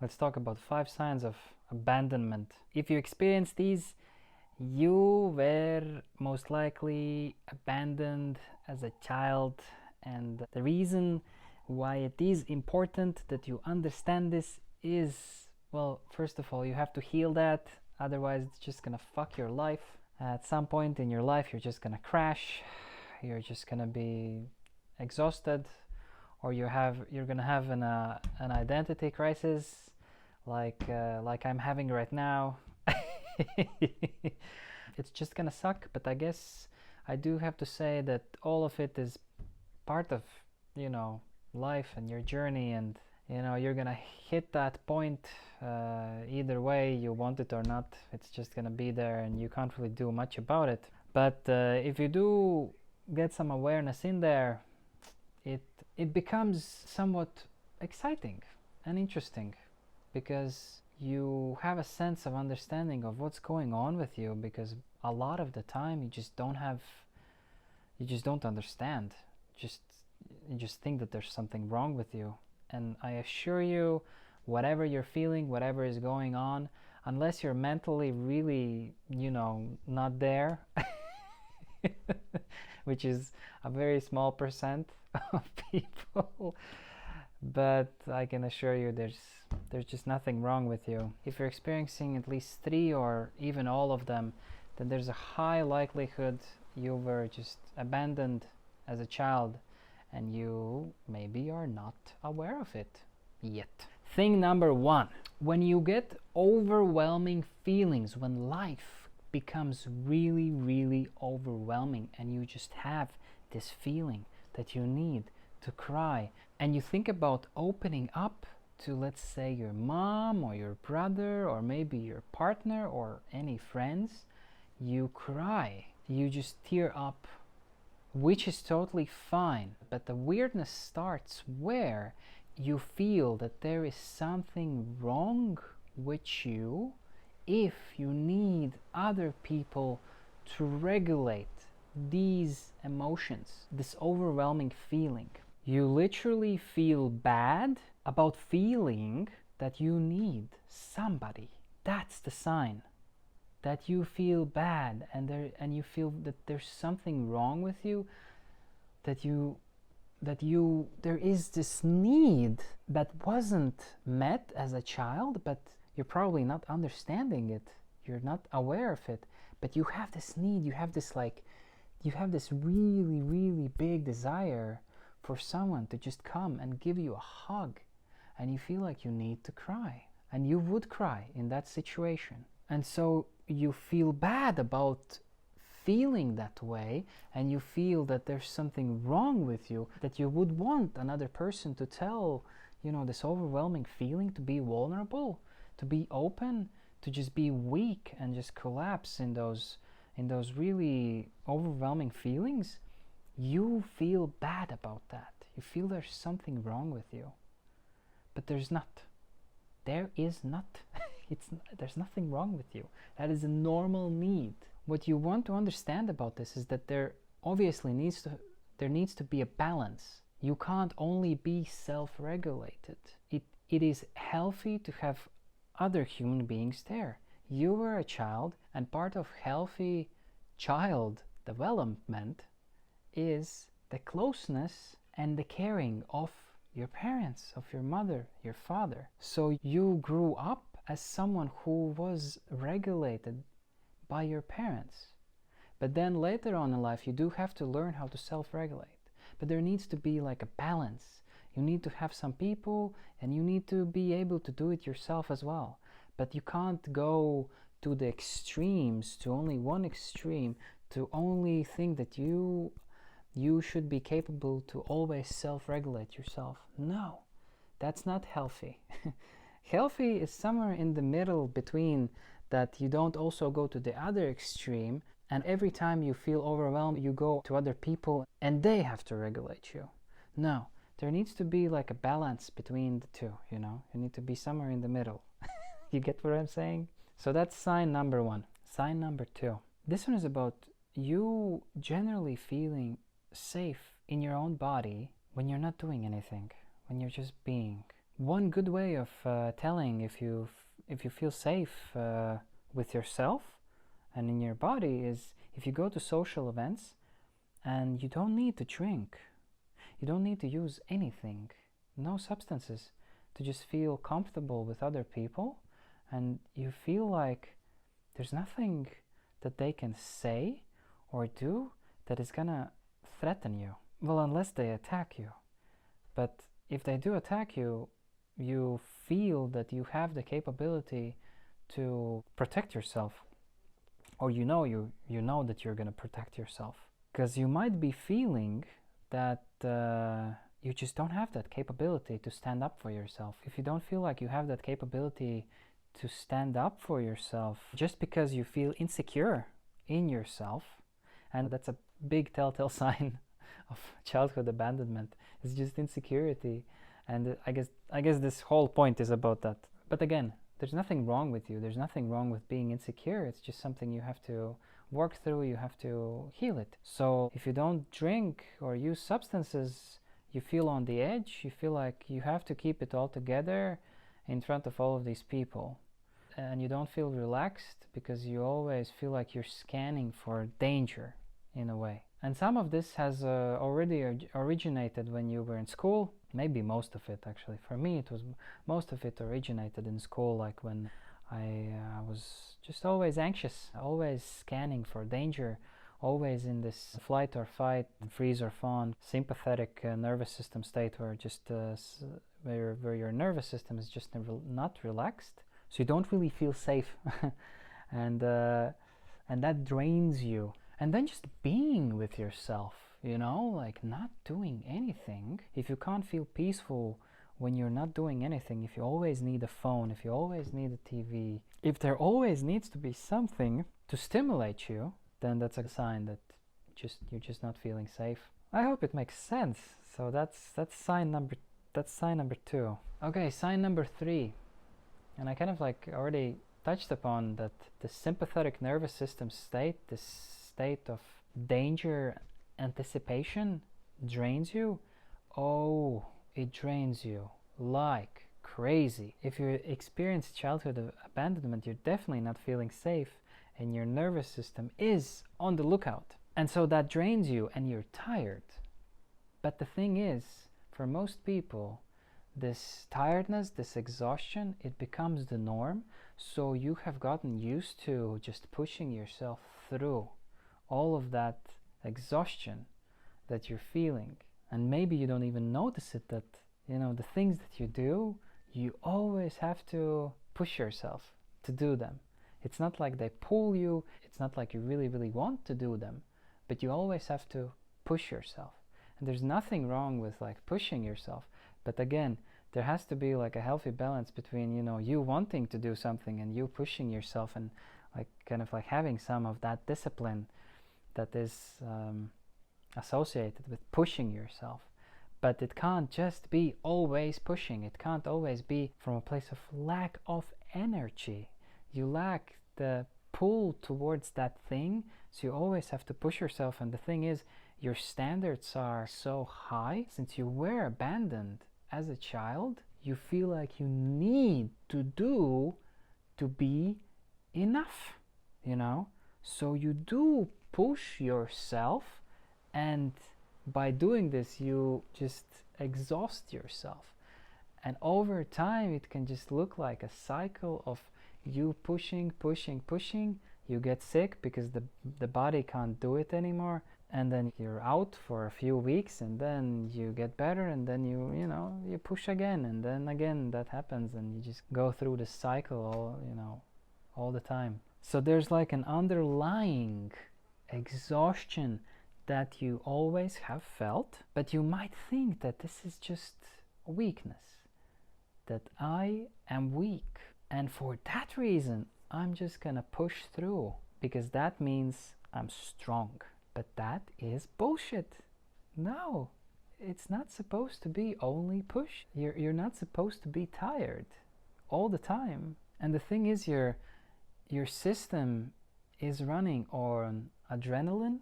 Let's talk about 5 signs of abandonment. If you experience these, you were most likely abandoned as a child, and the reason why it is important that you understand this is, well, first of all, you have to heal that, otherwise it's just gonna fuck your life. At some point in your life, you're just gonna crash, you're just gonna be exhausted, or you're gonna have an identity crisis, like I'm having right now. It's just gonna suck, but I guess I do have to say that all of it is part of, life and your journey, and you're gonna hit that point either way you want it or not. It's just gonna be there, and you can't really do much about it. But if you do get some awareness in there, it becomes somewhat exciting and interesting, because you have a sense of understanding of what's going on with you, because a lot of the time you just don't understand. You just think that there's something wrong with you. And I assure you, whatever you're feeling, whatever is going on, unless you're mentally really, not there, which is a very small percent of people, but I can assure you there's just nothing wrong with you. If you're experiencing at least 3 or even all of them, then there's a high likelihood you were just abandoned as a child, and you maybe are not aware of it yet. Thing number 1, when you get overwhelming feelings, when life becomes really, really overwhelming, and you just have this feeling that you need to cry, and you think about opening up to, let's say, your mom or your brother or maybe your partner or any friends, you cry, you just tear up, which is totally fine. But the weirdness starts where you feel that there is something wrong with you if you need other people to regulate these emotions, this overwhelming feeling. You literally feel bad about feeling that you need somebody. That's the sign that you feel bad, and you feel that there's something wrong with you, that there is this need that wasn't met as a child, but you're probably not understanding it. You're not aware of it, but you have this need, you have this really, really big desire for someone to just come and give you a hug, and you feel like you need to cry, and you would cry in that situation. And so you feel bad about feeling that way, and you feel that there's something wrong with you, that you would want another person to tell, this overwhelming feeling, to be vulnerable, to be open, to just be weak and just collapse in those really overwhelming feelings. You feel bad about that. You feel there's something wrong with you. But there's not. There is not. There's nothing wrong with you. That is a normal need. What you want to understand about this is that there obviously needs to be a balance. You can't only be self-regulated. It is healthy to have other human beings there. You were a child, and part of healthy child development is the closeness and the caring of your parents, of your mother, your father. So you grew up as someone who was regulated by your parents. But then later on in life, you do have to learn how to self-regulate. But there needs to be like a balance. You need to have some people, and you need to be able to do it yourself as well. But you can't go to the extremes, to only one extreme, to only think that you should be capable to always self-regulate yourself. No, that's not healthy. Healthy is somewhere in the middle between that. You don't also go to the other extreme, and every time you feel overwhelmed, you go to other people and they have to regulate you. No, there needs to be like a balance between the two, You need to be somewhere in the middle. You get what I'm saying? So that's sign number 1. Sign number 2. This one is about you generally feeling safe in your own body when you're not doing anything, when you're just being. One good way of telling if you feel safe with yourself and in your body is if you go to social events and you don't need to drink, you don't need to use anything, no substances, to just feel comfortable with other people, and you feel like there's nothing that they can say or do that is gonna threaten you. Well, unless they attack you. But if they do attack you, you feel that you have the capability to protect yourself, or you know that you're going to protect yourself, because you might be feeling that you just don't have that capability to stand up for yourself. If you don't feel like you have that capability to stand up for yourself just because you feel insecure in yourself, and that's a big telltale sign of childhood abandonment, it's just insecurity. And I guess this whole point is about that. But again, there's nothing wrong with you. There's nothing wrong with being insecure. It's just something you have to work through. You have to heal it. So if you don't drink or use substances, you feel on the edge. You feel like you have to keep it all together in front of all of these people. And you don't feel relaxed because you always feel like you're scanning for danger in a way. And some of this has already originated when you were in school. Maybe most of it, actually. For me, most of it originated in school, like when I was just always anxious, always scanning for danger, always in this flight or fight, freeze or fawn, sympathetic nervous system state, where just where your nervous system is just not relaxed, so you don't really feel safe, and that drains you. And then just being with yourself, like not doing anything. If you can't feel peaceful when you're not doing anything, if you always need a phone, if you always need a TV, if there always needs to be something to stimulate you, then that's a sign that you're just not feeling safe. I hope it makes sense. So that's sign number 2. Okay, sign number 3. And I kind of already touched upon that the sympathetic nervous system state, this state of danger anticipation, drains you. Oh, it drains you like crazy. If you experience childhood abandonment, you're definitely not feeling safe, and your nervous system is on the lookout. And so that drains you and you're tired. But the thing is, for most people, this tiredness, this exhaustion, it becomes the norm. So you have gotten used to just pushing yourself through all of that exhaustion that you're feeling. And maybe you don't even notice it, that the things that you do, you always have to push yourself to do them. It's not like they pull you, it's not like you really want to do them, but you always have to push yourself. And there's nothing wrong with pushing yourself, but again, there has to be a healthy balance between you wanting to do something and you pushing yourself, and having some of that discipline that is associated with pushing yourself. But it can't just be always pushing. It can't always be from a place of lack of energy. You lack the pull towards that thing, so you always have to push yourself. And the thing is, your standards are so high. Since you were abandoned as a child, you feel like you need to do to be enough, So you do push yourself, and by doing this you just exhaust yourself, and over time it can just look like a cycle of you pushing, you get sick because the body can't do it anymore, and then you're out for a few weeks, and then you get better, and then you push again, and then again that happens, and you just go through the cycle all the time. So there's an underlying exhaustion that you always have felt, but you might think that this is just weakness, that I am weak, and for that reason I'm just gonna push through because that means I'm strong. But that is bullshit. No, it's not supposed to be only push. You're not supposed to be tired all the time. And the thing is, your system is running on adrenaline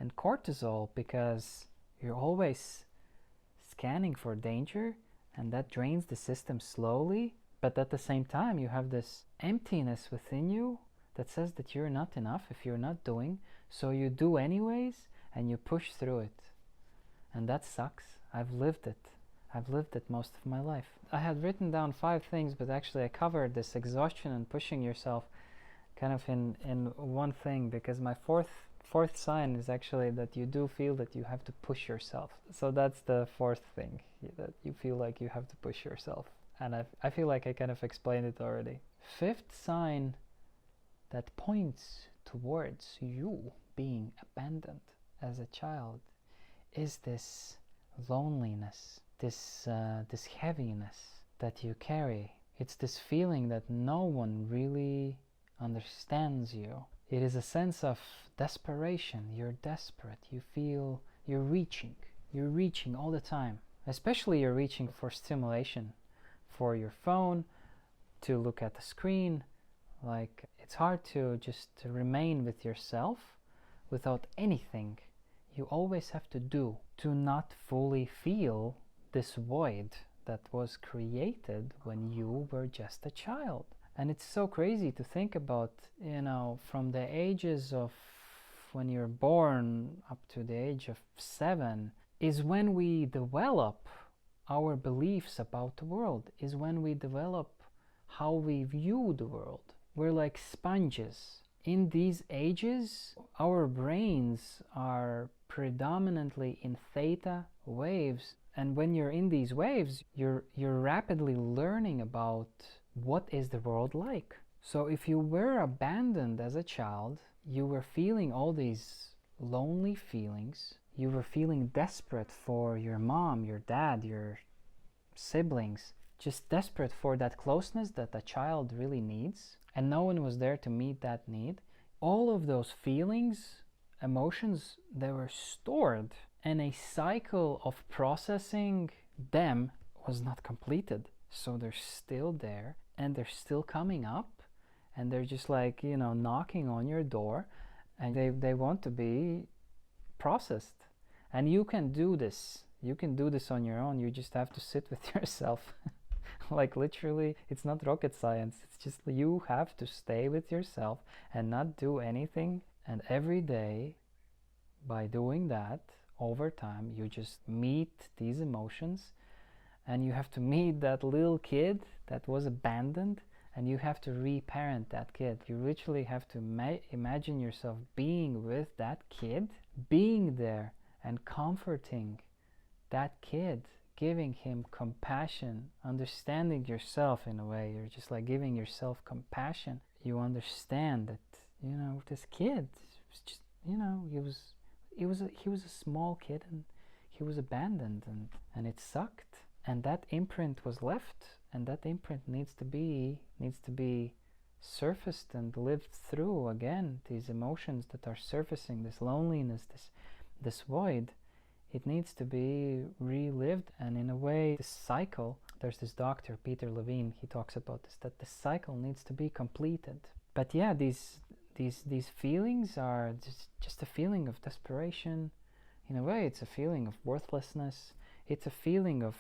and cortisol because you're always scanning for danger, and that drains the system slowly. But at the same time, you have this emptiness within you that says that you're not enough if you're not doing, so you do anyways, and you push through it. And that sucks. I've lived it. I've lived it most of my life. I had written down 5 things, but actually I covered this exhaustion and pushing yourself kind of in one thing, because my fourth sign is actually that you do feel that you have to push yourself. So that's the 4th thing, that you feel like you have to push yourself. And I feel like I kind of explained it already. 5th sign that points towards you being abandoned as a child is this loneliness, this heaviness that you carry. It's this feeling that no one really understands you. It is a sense of desperation. You're desperate. You feel you're reaching all the time. Especially you're reaching for stimulation, for your phone, to look at the screen. Like, it's hard to just remain with yourself without anything. You always have to do to not fully feel this void that was created when you were just a child. And it's so crazy to think about, from the ages of when you're born up to the age of 7 is when we develop our beliefs about the world, is when we develop how we view the world. We're like sponges. In these ages, our brains are predominantly in theta waves, and when you're in these waves, you're rapidly learning about what is the world like. So if you were abandoned as a child, you were feeling all these lonely feelings, you were feeling desperate for your mom, your dad, your siblings, just desperate for that closeness that a child really needs, and no one was there to meet that need. All of those feelings, emotions, they were stored, and a cycle of processing them was not completed. So they're still there, and they're still coming up, and they're just like, knocking on your door, and they want to be processed. And you can do this. You can do this on your own. You just have to sit with yourself. Like, literally, it's not rocket science. It's just you have to stay with yourself and not do anything. And every day, by doing that, over time, you just meet these emotions, and you have to meet that little kid that was abandoned, and you have to reparent that kid. You literally have to imagine yourself being with that kid, being there and comforting that kid, giving him compassion, understanding yourself in a way. You're just like giving yourself compassion. You understand that, this kid was just, he was a small kid, and he was abandoned, and it sucked. And that imprint was left, and that imprint needs to be surfaced and lived through again. These emotions that are surfacing, this loneliness, this void, it needs to be relived. And in a way, this cycle, there's this doctor, Peter Levine, he talks about this, that the cycle needs to be completed. But yeah, these feelings are just a feeling of desperation. In a way, it's a feeling of worthlessness. It's a feeling of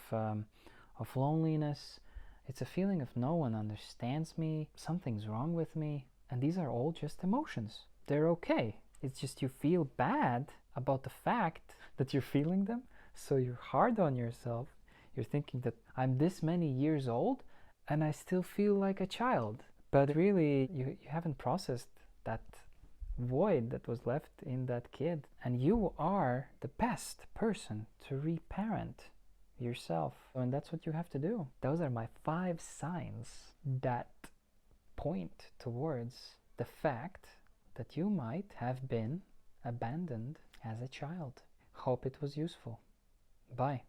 loneliness. It's a feeling of no one understands me. Something's wrong with me. And these are all just emotions. They're okay. It's just you feel bad about the fact that you're feeling them. So you're hard on yourself. You're thinking that I'm this many years old and I still feel like a child. But really, you haven't processed that void that was left in that kid. And you are the best person to reparent yourself. And that's what you have to do. Those are my 5 signs that point towards the fact that you might have been abandoned as a child. Hope it was useful. Bye.